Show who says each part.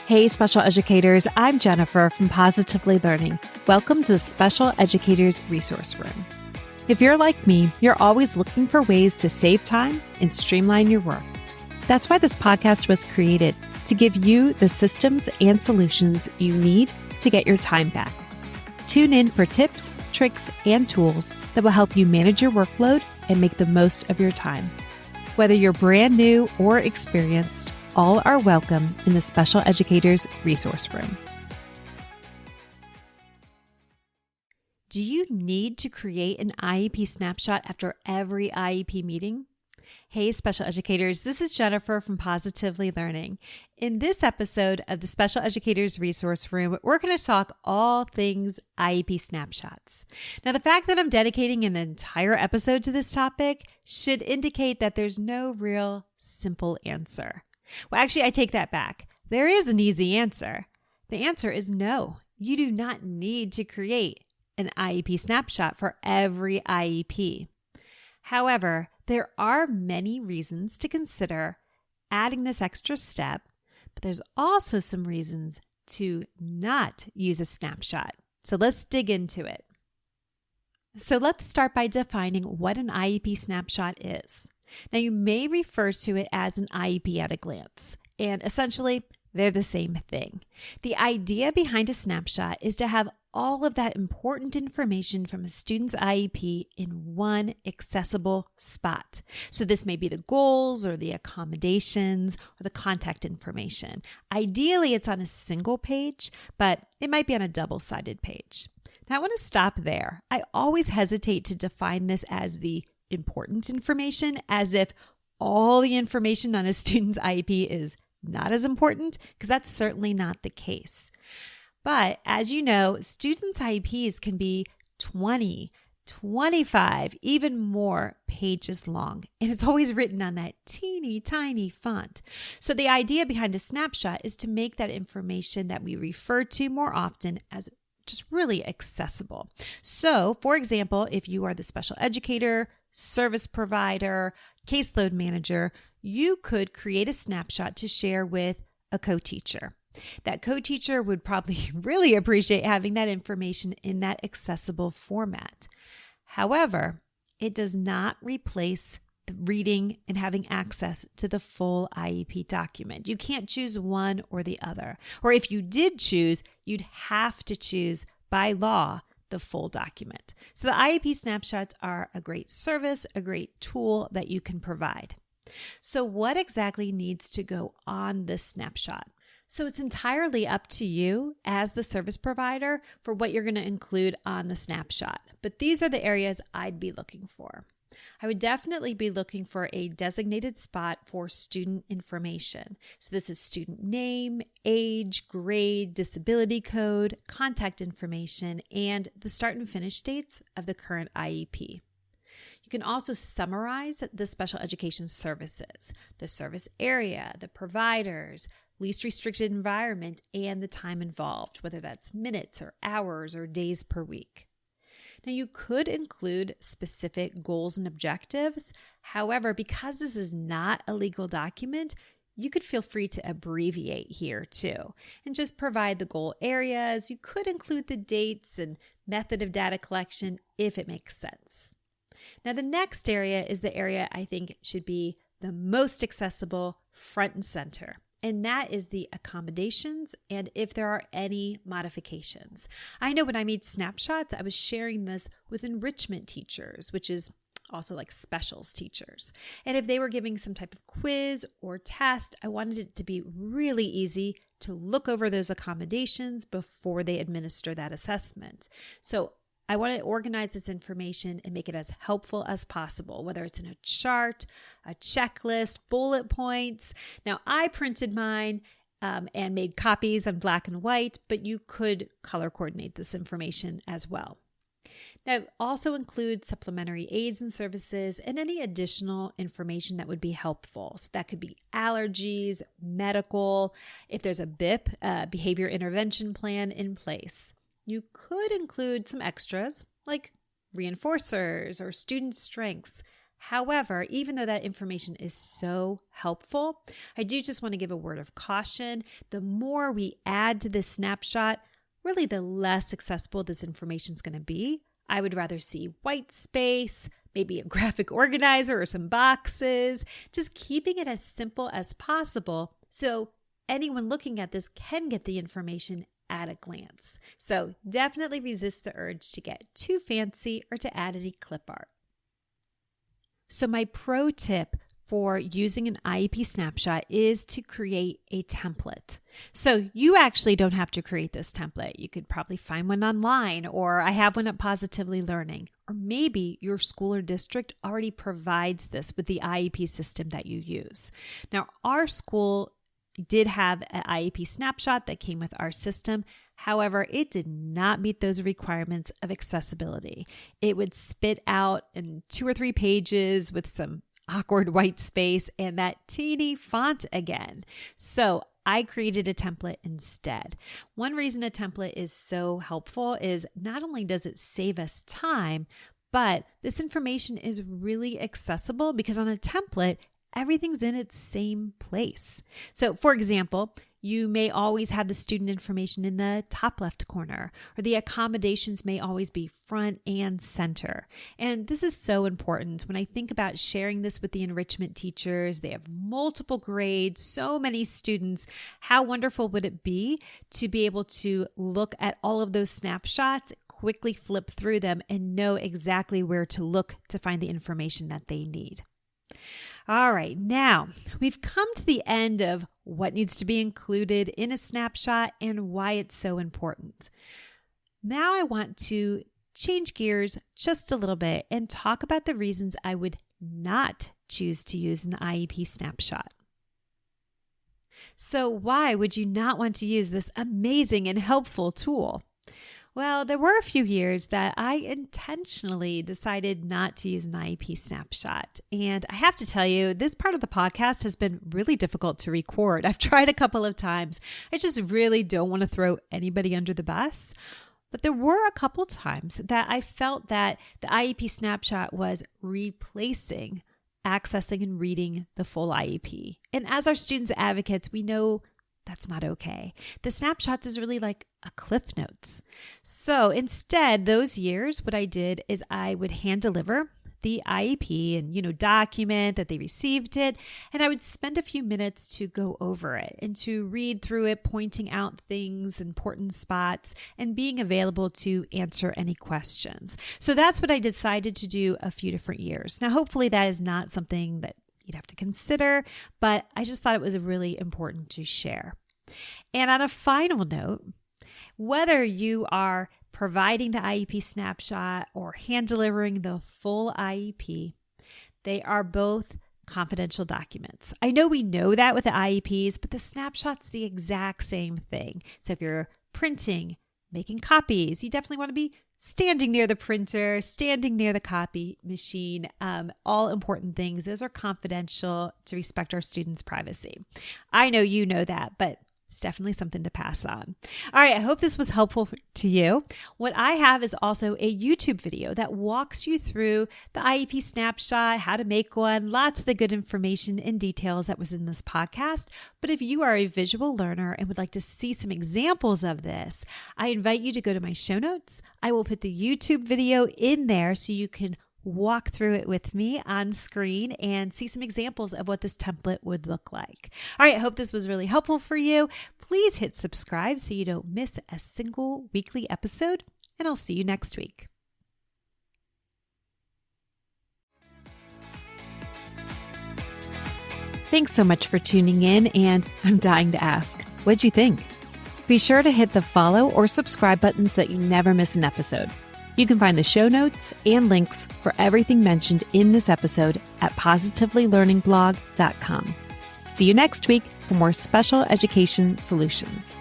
Speaker 1: Hey, special educators, I'm Jennifer from Positively Learning. Welcome to the Special Educators Resource Room. If you're like me, you're always looking for ways to save time and streamline your work. That's why this podcast was created, to give you the systems and solutions you need to get your time back. Tune in for tips, tricks, and tools that will help you manage your workload and make the most of your time. Whether you're brand new or experienced, all are welcome in the Special Educators Resource Room. Do you need to create an IEP snapshot after every IEP meeting? Hey, special educators, this is Jennifer from Positively Learning. In this episode of the Special Educators Resource Room, we're going to talk all things IEP snapshots. Now, the fact that I'm dedicating an entire episode to this topic should indicate that there's no real simple answer. Well, actually, I take that back. There is an easy answer. The answer is no. You do not need to create an IEP snapshot for every IEP. However, there are many reasons to consider adding this extra step, but there's also some reasons to not use a snapshot. So let's dig into it. So let's start by defining what an IEP snapshot is. Now, you may refer to it as an IEP at a glance, and essentially, they're the same thing. The idea behind a snapshot is to have all of that important information from a student's IEP in one accessible spot. So this may be the goals or the accommodations or the contact information. Ideally, it's on a single page, but it might be on a double-sided page. Now, I want to stop there. I always hesitate to define this as the important information, as if all the information on a student's IEP is not as important, because that's certainly not the case. But as you know, students' IEPs can be 20, 25, even more pages long, and it's always written on that teeny tiny font. So the idea behind a snapshot is to make that information that we refer to more often as just really accessible. So, for example, if you are the special educator, service provider, caseload manager, you could create a snapshot to share with a co-teacher. That co-teacher would probably really appreciate having that information in that accessible format. However, it does not replace reading and having access to the full IEP document. You can't choose one or the other. Or if you did choose, you'd have to choose by law the full document. So the IEP snapshots are a great service, a great tool that you can provide. So what exactly needs to go on this snapshot? So it's entirely up to you as the service provider for what you're going to include on the snapshot. But these are the areas I'd be looking for. I would definitely be looking for a designated spot for student information. So this is student name, age, grade, disability code, contact information, and the start and finish dates of the current IEP. You can also summarize the special education services, the service area, the providers, least restricted environment, and the time involved, whether that's minutes or hours or days per week. Now, you could include specific goals and objectives. However, because this is not a legal document, you could feel free to abbreviate here too, and just provide the goal areas. You could include the dates and method of data collection if it makes sense. Now, the next area is the area I think should be the most accessible, front and center. And that is the accommodations and if there are any modifications. I know when I made snapshots, I was sharing this with enrichment teachers, which is also like specials teachers. And if they were giving some type of quiz or test, I wanted it to be really easy to look over those accommodations before they administer that assessment. So I want to organize this information and make it as helpful as possible, whether it's in a chart, a checklist, bullet points. Now, I printed mine and made copies in black and white, but you could color coordinate this information as well. Now, also include supplementary aids and services and any additional information that would be helpful. So that could be allergies, medical, if there's a BIP, behavior intervention plan in place. You could include some extras like reinforcers or student strengths. However, even though that information is so helpful, I do just want to give a word of caution. The more we add to this snapshot, really the less accessible this information is going to be. I would rather see white space, maybe a graphic organizer or some boxes, just keeping it as simple as possible so anyone looking at this can get the information at a glance. So definitely resist the urge to get too fancy or to add any clip art. So my pro tip for using an IEP snapshot is to create a template. So you actually don't have to create this template. You could probably find one online, or I have one at Positively Learning, or maybe your school or district already provides this with the IEP system that you use. Now, our school did have an IEP snapshot that came with our system. However, it did not meet those requirements of accessibility. It would spit out in 2 or 3 pages with some awkward white space and that teeny font again. So I created a template instead. One reason a template is so helpful is not only does it save us time, but this information is really accessible because on a template, everything's in its same place. So for example, you may always have the student information in the top left corner, or the accommodations may always be front and center. And this is so important when I think about sharing this with the enrichment teachers. They have multiple grades, so many students. How wonderful would it be to be able to look at all of those snapshots, quickly flip through them, and know exactly where to look to find the information that they need. All right, now we've come to the end of what needs to be included in a snapshot and why it's so important. Now I want to change gears just a little bit and talk about the reasons I would not choose to use an IEP snapshot. So why would you not want to use this amazing and helpful tool? Well, there were a few years that I intentionally decided not to use an IEP snapshot. And I have to tell you, this part of the podcast has been really difficult to record. I've tried a couple of times. I just really don't want to throw anybody under the bus. But there were a couple times that I felt that the IEP snapshot was replacing accessing and reading the full IEP. And as our students advocates, we know that's not okay. The snapshots is really like a Cliff Notes. So instead, those years, what I did is I would hand deliver the IEP and, document that they received it. And I would spend a few minutes to go over it and to read through it, pointing out things, important spots, and being available to answer any questions. So that's what I decided to do a few different years. Now, hopefully that is not something that you'd have to consider, but I just thought it was really important to share. And on a final note, whether you are providing the IEP snapshot or hand delivering the full IEP, they are both confidential documents. I know we know that with the IEPs, but the snapshot's the exact same thing. So if you're printing, making copies, you definitely want to be standing near the printer, standing near the copy machine, all important things. Those are confidential to respect our students' privacy. I know you know that, but it's definitely something to pass on. All right, I hope this was helpful to you. What I have is also a YouTube video that walks you through the IEP snapshot, how to make one, lots of the good information and details that was in this podcast. But if you are a visual learner and would like to see some examples of this, I invite you to go to my show notes. I will put the YouTube video in there so you can walk through it with me on screen and see some examples of what this template would look like. All right, I hope this was really helpful for you. Please hit subscribe so you don't miss a single weekly episode, and I'll see you next week. Thanks so much for tuning in, and I'm dying to ask, what'd you think? Be sure to hit the follow or subscribe buttons so that you never miss an episode. You can find the show notes and links for everything mentioned in this episode at positivelylearningblog.com. See you next week for more special education solutions.